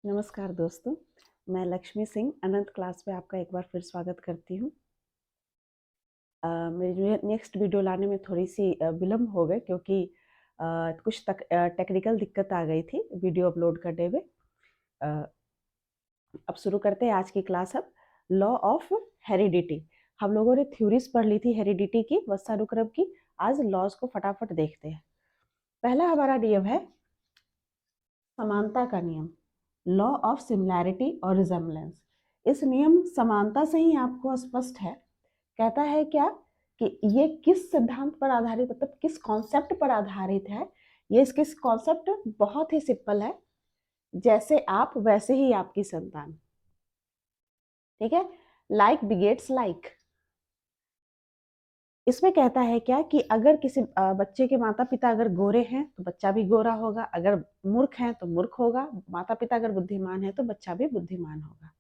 नमस्कार दोस्तों, मैं लक्ष्मी सिंह अनंत क्लास में आपका एक बार फिर स्वागत करती हूँ। मेरी नेक्स्ट वीडियो लाने में थोड़ी सी विलम्ब हो गए क्योंकि कुछ टेक्निकल दिक्कत आ गई थी वीडियो अपलोड करने में। अ, अब शुरू करते हैं आज की क्लास। अब लॉ ऑफ हेरिडिटी, हम लोगों ने थ्योरीज पढ़ ली थी हेरिडिटी की, वंशानुक्रम की। आज लॉज को फटाफट देखते हैं। पहला हमारा नियम है समानता का नियम, लॉ ऑफ सिमिलैरिटी और रिजेम्बलेंस। इस नियम समानता से ही आपको स्पष्ट है। कहता है क्या कि ये किस सिद्धांत पर आधारित, मतलब किस कॉन्सेप्ट पर आधारित है। ये इसके कॉन्सेप्ट बहुत ही सिंपल है, जैसे आप वैसे ही आपकी संतान। ठीक है, लाइक बिगेट्स लाइक। इसमें कहता है क्या कि अगर किसी बच्चे के माता पिता अगर गोरे हैं तो बच्चा भी गोरा होगा, अगर मूर्ख हैं तो मूर्ख होगा, माता पिता अगर बुद्धिमान है तो बच्चा भी बुद्धिमान होगा।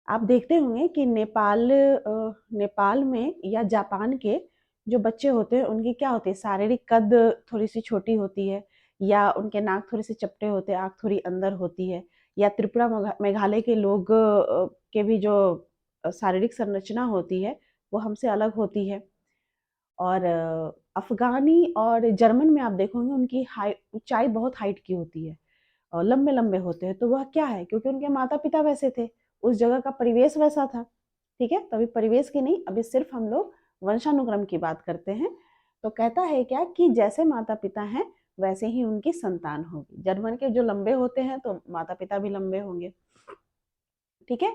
आप देखते होंगे कि नेपाल में या जापान के जो बच्चे होते हैं उनकी क्या होती है, शारीरिक कद थोड़ी सी छोटी होती है, या उनके नाक थोड़े से चपटे होते हैं, आँख थोड़ी अंदर होती है। या त्रिपुरा मेघालय के लोग के भी जो शारीरिक संरचना होती है वो हमसे अलग होती है। और अफगानी और जर्मन में आप देखोगे उनकी ऊंचाई बहुत हाइट की होती है और लंबे लंबे होते हैं। तो वह क्या है, क्योंकि उनके माता पिता वैसे थे, उस जगह का परिवेश वैसा था। ठीक है, तभी परिवेश की नहीं, अभी सिर्फ हम लोग वंशानुक्रम की बात करते हैं। तो कहता है क्या कि जैसे माता पिता हैं वैसे ही उनकी संतान होगी। जर्मन के जो लंबे होते हैं तो माता पिता भी लंबे होंगे। ठीक है,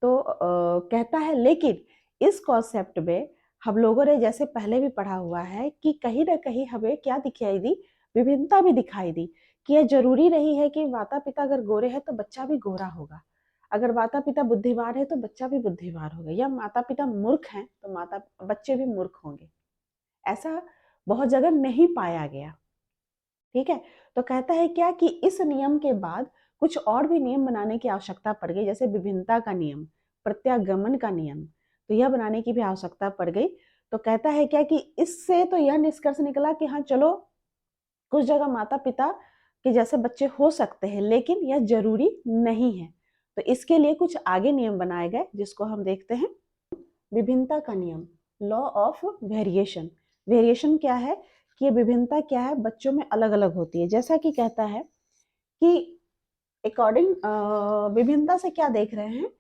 तो कहता है, लेकिन इस कॉन्सेप्ट में हम लोगों ने जैसे पहले भी पढ़ा हुआ है कि कहीं ना कहीं हमें क्या दिखाई दी, विभिन्नता भी दिखाई दी कि यह जरूरी नहीं है कि माता पिता अगर गोरे हैं तो बच्चा भी गोरा होगा, अगर माता पिता बुद्धिमान है तो बच्चा भी बुद्धिमान होगा, या माता पिता मूर्ख हैं तो माता बच्चे भी मूर्ख होंगे। ऐसा बहुत जगह नहीं पाया गया। ठीक है, तो कहता है क्या कि इस नियम के बाद कुछ और भी नियम बनाने की आवश्यकता पड़ गई, जैसे विभिन्नता का नियम, प्रत्यागमन का नियम, तो यह बनाने की भी आवश्यकता पड़ गई। तो कहता है क्या कि इससे तो यह निष्कर्ष निकला कि हाँ चलो, कुछ जगह माता पिता के जैसे बच्चे हो सकते हैं, लेकिन यह जरूरी नहीं है। तो इसके लिए कुछ आगे नियम बनाए गए जिसको हम देखते हैं। विभिन्नता का नियम, लॉ ऑफ वेरिएशन। वेरिएशन क्या है कि ये विभिन्नता क्या है, बच्चों में अलग अलग होती है। जैसा कि कहता है कि अकॉर्डिंग विभिन्नता से क्या देख रहे हैं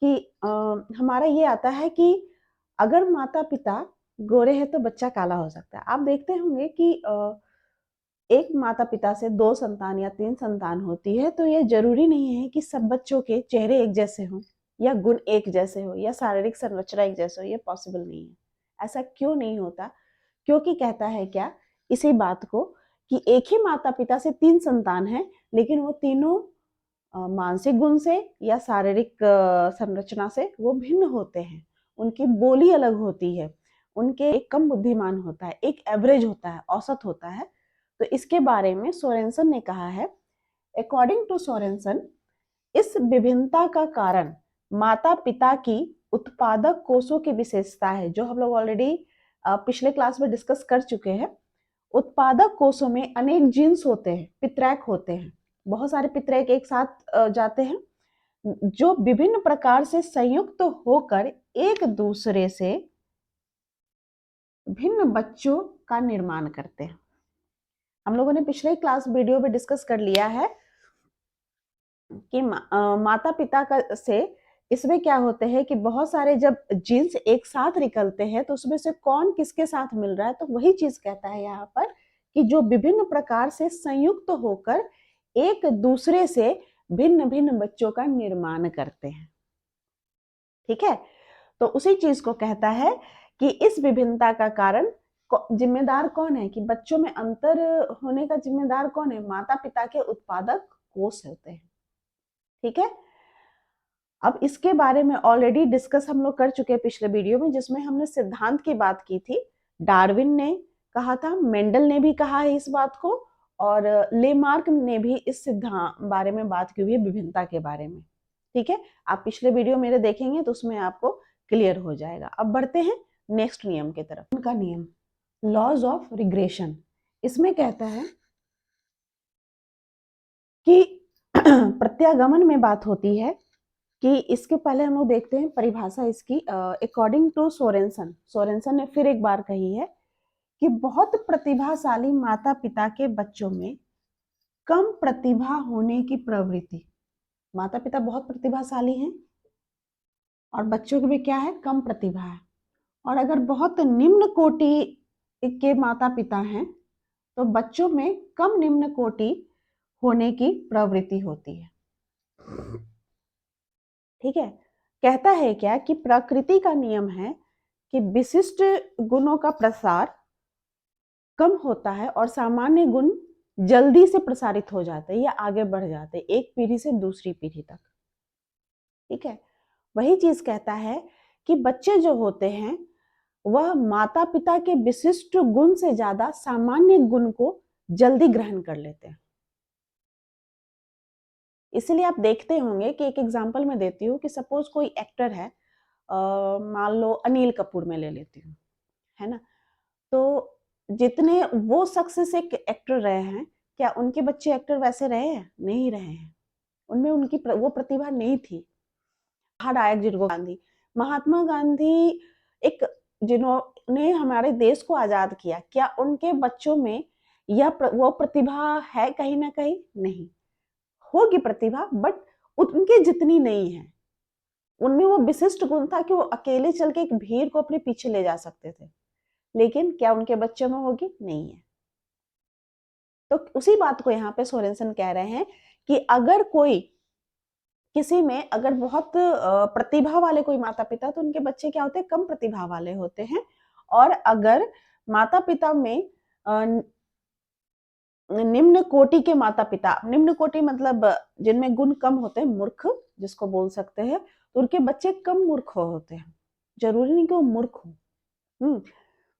कि हमारा ये आता है कि अगर माता पिता गोरे हैं तो बच्चा काला हो सकता है। आप देखते होंगे कि एक माता पिता से 2 संतान या 3 संतान होती है, तो ये जरूरी नहीं है कि सब बच्चों के चेहरे एक जैसे हों, या गुण एक जैसे हो, या शारीरिक संरचना एक जैसे हो। ये पॉसिबल नहीं है। ऐसा क्यों नहीं होता? क्योंकि कहता है क्या इसी बात को कि एक ही माता पिता से 3 संतान है, लेकिन वो तीनों मानसिक गुण से या शारीरिक संरचना से वो भिन्न होते हैं। उनकी बोली अलग होती है, उनके एक कम बुद्धिमान होता है, एक एवरेज होता है, औसत होता है। तो इसके बारे में सोरेनसन ने कहा है, अकॉर्डिंग टू सोरेनसन, इस विभिन्नता का कारण माता पिता की उत्पादक कोषों की विशेषता है, जो हम लोग ऑलरेडी पिछले क्लास में डिस्कस कर चुके हैं। उत्पादक कोषों में अनेक जीन्स होते हैं, पित्रैक होते हैं, बहुत सारे पित्रैक एक साथ जाते हैं, जो विभिन्न प्रकार से संयुक्त होकर एक दूसरे से भिन्न बच्चों का निर्माण करते हैं। हम लोगों ने पिछले क्लास वीडियो में डिस्कस कर लिया है कि माता पिता का से इसमें क्या होते हैं कि बहुत सारे जब जीन्स एक साथ निकलते हैं तो उसमें से कौन किसके साथ मिल रहा है। तो वही चीज कहता है यहाँ पर कि जो विभिन्न प्रकार से संयुक्त होकर एक दूसरे से भिन्न भिन्न बच्चों का निर्माण करते हैं। ठीक है, तो उसी चीज को कहता है कि इस विभिन्नता का कारण जिम्मेदार कौन है, कि बच्चों में अंतर होने का जिम्मेदार कौन है, माता पिता के उत्पादक कोष होते हैं। ठीक है, अब इसके बारे में ऑलरेडी डिस्कस हम लोग कर चुके हैं पिछले वीडियो में, जिसमें हमने सिद्धांत की बात की थी। डार्विन ने कहा था, मेंडल ने भी कहा है इस बात को, और लेमार्क ने भी इस सिद्धांत बारे में बात की हुई है, विभिन्नता के बारे में। ठीक है, आप पिछले वीडियो मेरे देखेंगे तो उसमें आपको क्लियर हो जाएगा। अब बढ़ते हैं नेक्स्ट नियम की तरफ। उनका नियम, लॉज ऑफ रिग्रेशन। इसमें कहता है कि प्रत्यागमन में बात होती है कि इसके पहले हम लोग देखते हैं परिभाषा इसकी। अकॉर्डिंग टू सोरेनसन, सोरेनसन ने फिर एक बार कही है कि बहुत प्रतिभाशाली माता पिता के बच्चों में कम प्रतिभा होने की प्रवृत्ति, माता पिता बहुत प्रतिभाशाली हैं और बच्चों में क्या है, कम प्रतिभा है। और अगर बहुत निम्न कोटि के माता पिता हैं तो बच्चों में कम निम्न कोटि होने की प्रवृत्ति होती है। ठीक है, कहता है क्या कि प्रकृति का नियम है कि विशिष्ट गुणों का प्रसार कम होता है और सामान्य गुण जल्दी से प्रसारित हो जाते हैं या आगे बढ़ जाते हैं एक पीढ़ी से दूसरी पीढ़ी तक। ठीक है, वही चीज कहता है कि बच्चे जो होते हैं वह माता पिता के विशिष्ट गुण से ज्यादा सामान्य गुण को जल्दी ग्रहण कर लेते हैं। इसलिए आप देखते होंगे कि एक एग्जांपल मैं देती हूँ कि सपोज कोई एक्टर है, मान लो अनिल कपूर में ले लेती हूँ, है ना। तो जितने वो सक्सेस एक एक्टर रहे हैं, क्या उनके बच्चे एक्टर वैसे रहे हैं? नहीं रहे हैं। उनमें उनकी वो प्रतिभा नहीं थी। महानायक जिनको गांधी, महात्मा गांधी एक जिन्होंने हमारे देश को आजाद किया, क्या उनके बच्चों में वो प्रतिभा है? कहीं ना कहीं नहीं होगी प्रतिभा, बट उनके जितनी नहीं है। उनमें वो विशिष्ट गुण था कि वो अकेले चल के एक भीड़ को अपने पीछे ले जा सकते थे, लेकिन क्या उनके बच्चों में होगी? नहीं है। तो उसी बात को यहाँ पे सोरेनसन कह रहे हैं कि अगर कोई किसी में अगर बहुत प्रतिभा वाले कोई माता पिता, तो उनके बच्चे क्या होते हैं? कम प्रतिभा वाले होते हैं। और अगर माता पिता में निम्न कोटि के माता पिता, निम्न कोटि मतलब जिनमें गुण कम होते हैं, मूर्ख जिसको बोल सकते हैं, तो उनके बच्चे कम मूर्ख होते हैं। जरूरी नहीं कि वो मूर्ख हो।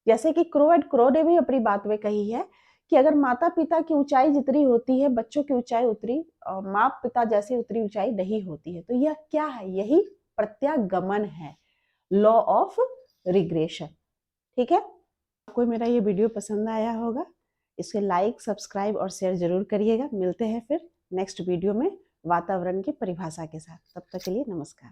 जैसे कि क्रो एंड क्रो ने भी अपनी बात में कही है कि अगर माता पिता की ऊंचाई जितनी होती है, बच्चों की ऊंचाई उतरी, माँ पिता जैसी उतनी ऊंचाई नहीं होती है। तो यह क्या है? यही प्रत्यागमन है, लॉ ऑफ रिग्रेशन। ठीक है, आपको मेरा ये वीडियो पसंद आया होगा, इसे लाइक, सब्सक्राइब और शेयर जरूर करिएगा। मिलते हैं फिर नेक्स्ट वीडियो में वातावरण की परिभाषा के साथ। तब तक के लिए नमस्कार।